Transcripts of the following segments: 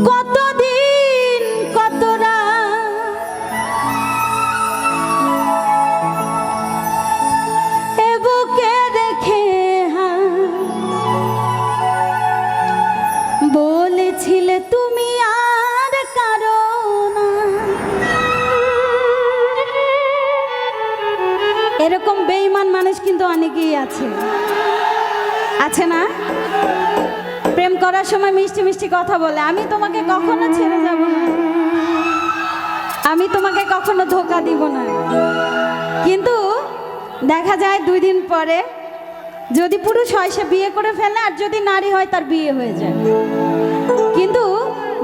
কতদিন কতরা এ বুকে রেখে বলেছিলে তুমি আর কারো না। এরকম বেঈমান মানুষ কিন্তু অনেকেই আছে, আছে না? প্রেম করার সময় মিষ্টি মিষ্টি কথা বলে, আমি তোমাকে কখনো ছেড়ে যাব না, আমি তোমাকে কখনো ধোঁকা দিব না। কিন্তু দেখা যায় 2 দিন পরে যদি পুরুষ হয় সে বিয়ে করে ফেলে, আর যদি নারী হয় তার বিয়ে হয়ে যায়। কিন্তু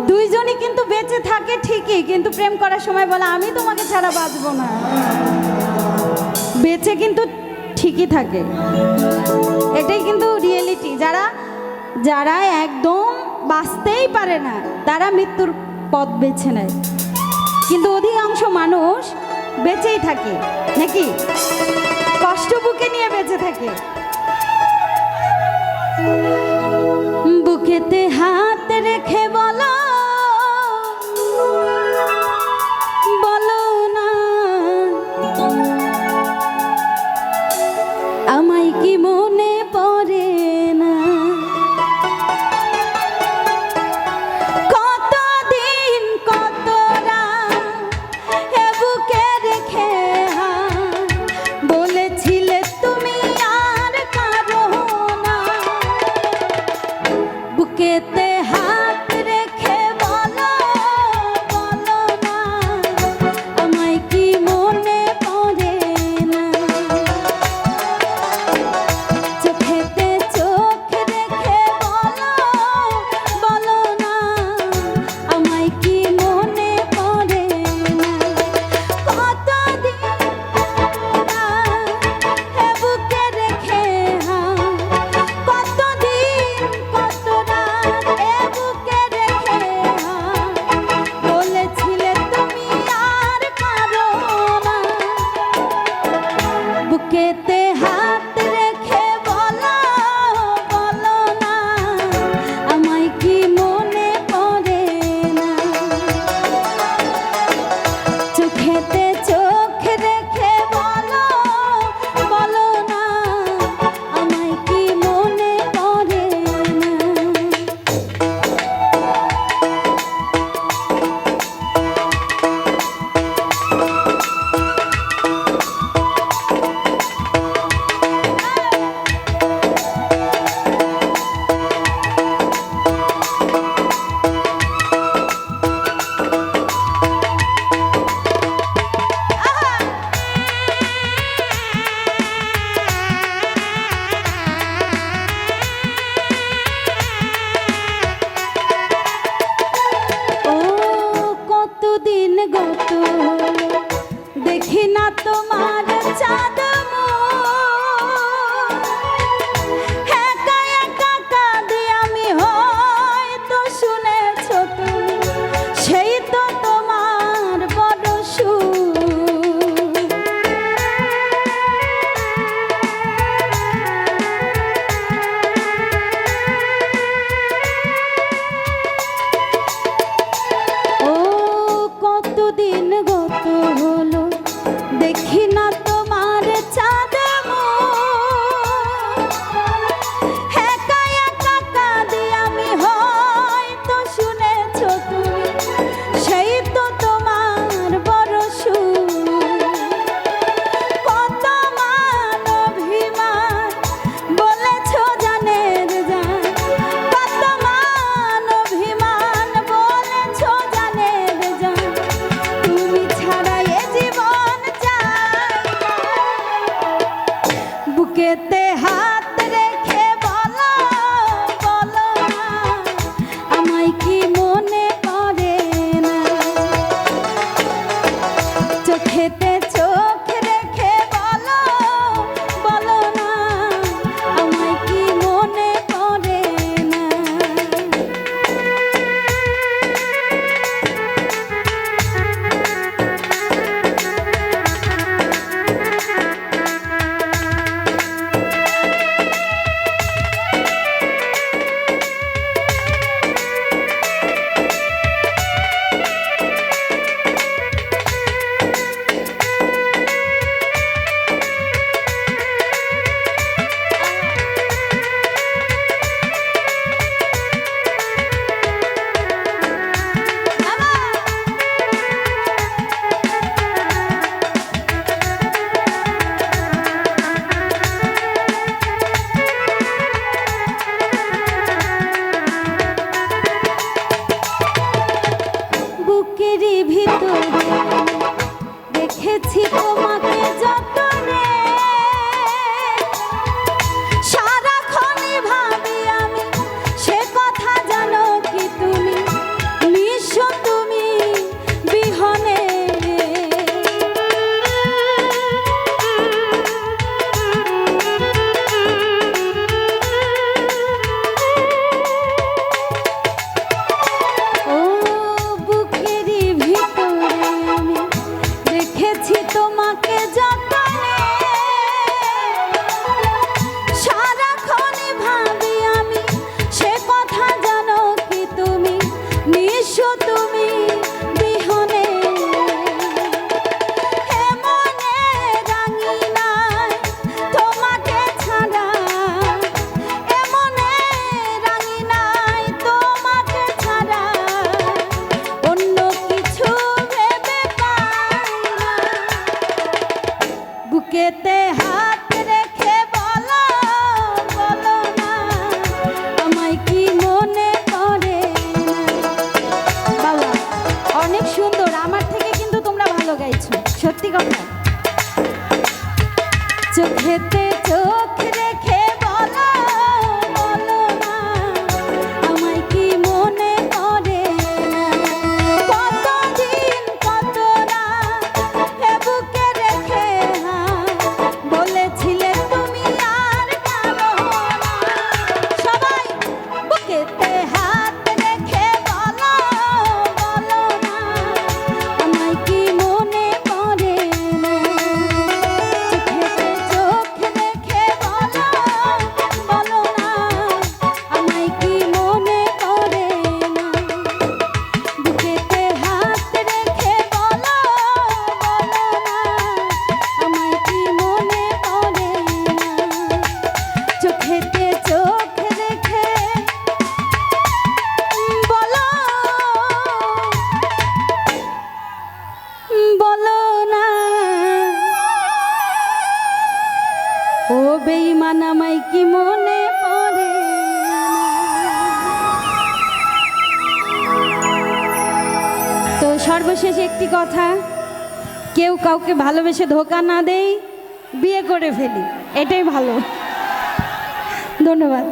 দুইজনই কিন্তু বেঁচে থাকে ঠিকই, কিন্তু প্রেম করার সময় বলে আমি তোমাকে ছাড়া বাঁচবো না। বেঁচে কিন্তু ঠিকই থাকে, এটাই কিন্তু রিয়েলিটি। যারা যারা একদম বাঁচতেই পারে না তারা মৃত্যুর পথ বেছে নেয়, কিন্তু অধিকাংশ মানুষ বেঁচেই থাকে, নাকি কষ্ট বুকে নিয়ে বেঁচে থাকে। বুকেতে হাত রেখে বলো বলো না, আমায় কি মনে পড়ে না? কতদিন কতরা এ বুকে রেখে বলেছিলে তুমি আর কারো না। বুকেতে হাত রেখে বলো বলো না, আমায় কি মনে পড়ে না? চোখেতে চোখ রেখে বলো বলো না, আমায় কি মনে পড়ে না? কতদিন এ বুকে রেখে কতদিন কত রাত সর্বশেষ একটি কথা, কেউ কাউকে ভালোবেসে ধোঁকা না দেই, বিয়ে করে ফেলি, এটাই ভালো। ধন্যবাদ।